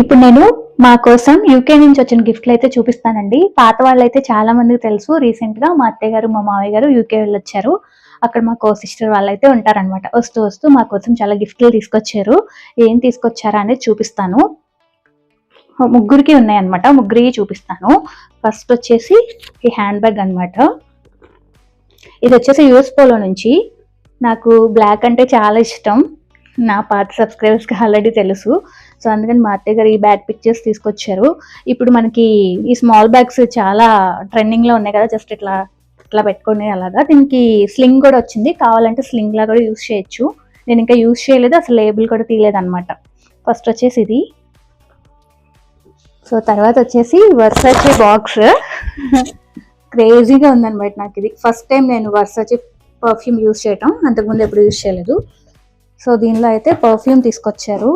ఇప్పుడు నేను మా కోసం యూకే నుంచి వచ్చిన గిఫ్ట్లు అయితే చూపిస్తానండి. పాత వాళ్ళైతే చాలా మందికి తెలుసు. రీసెంట్ గా మా అత్తయ్య గారు, మా మావయ్య గారు యూకే వెళ్ళొచ్చారు. అక్కడ మా కో సిస్టర్ వాళ్ళైతే ఉంటారనమాట. వస్తూ వస్తూ మా కోసం చాలా గిఫ్ట్లు తీసుకొచ్చారు. ఏం తీసుకొచ్చారా అనేది చూపిస్తాను. ముగ్గురికి ఉన్నాయన్నమాట. ముగ్గురికి చూపిస్తాను. ఫస్ట్ వచ్చేసి ఈ హ్యాండ్ బ్యాగ్ అనమాట. ఇది వచ్చేసి యూఎస్ పోలో నుంచి. నాకు బ్లాక్ అంటే చాలా ఇష్టం. నా పాత సబ్స్క్రైబర్స్కి ఆల్రెడీ తెలుసు. సో అందుకని మా అత్తయ్య గారు ఈ బ్యాగ్ పిక్చర్స్ తీసుకొచ్చారు. ఇప్పుడు మనకి ఈ స్మాల్ బ్యాగ్స్ చాలా ట్రెండింగ్లో ఉన్నాయి కదా, జస్ట్ ఇట్లా ఇట్లా పెట్టుకునే అలాగా. దీనికి స్లింగ్ కూడా వచ్చింది, కావాలంటే స్లింగ్ లా కూడా యూస్ చేయొచ్చు. నేను ఇంకా యూస్ చేయలేదు, అసలు లేబుల్ కూడా తీయలేదు అనమాట. ఫస్ట్ వచ్చేసి ఇది. సో తర్వాత వచ్చేసి వర్సాచే బాక్స్. క్రేజీగా ఉందన్నమాట నాకు ఇది. ఫస్ట్ టైం నేను వర్సాచే పర్ఫ్యూమ్ యూస్ చేయటం, అంతకుముందు ఎప్పుడు యూస్ చేయలేదు. సో దీనిలో అయితే పర్ఫ్యూమ్ తీసుకొచ్చారు.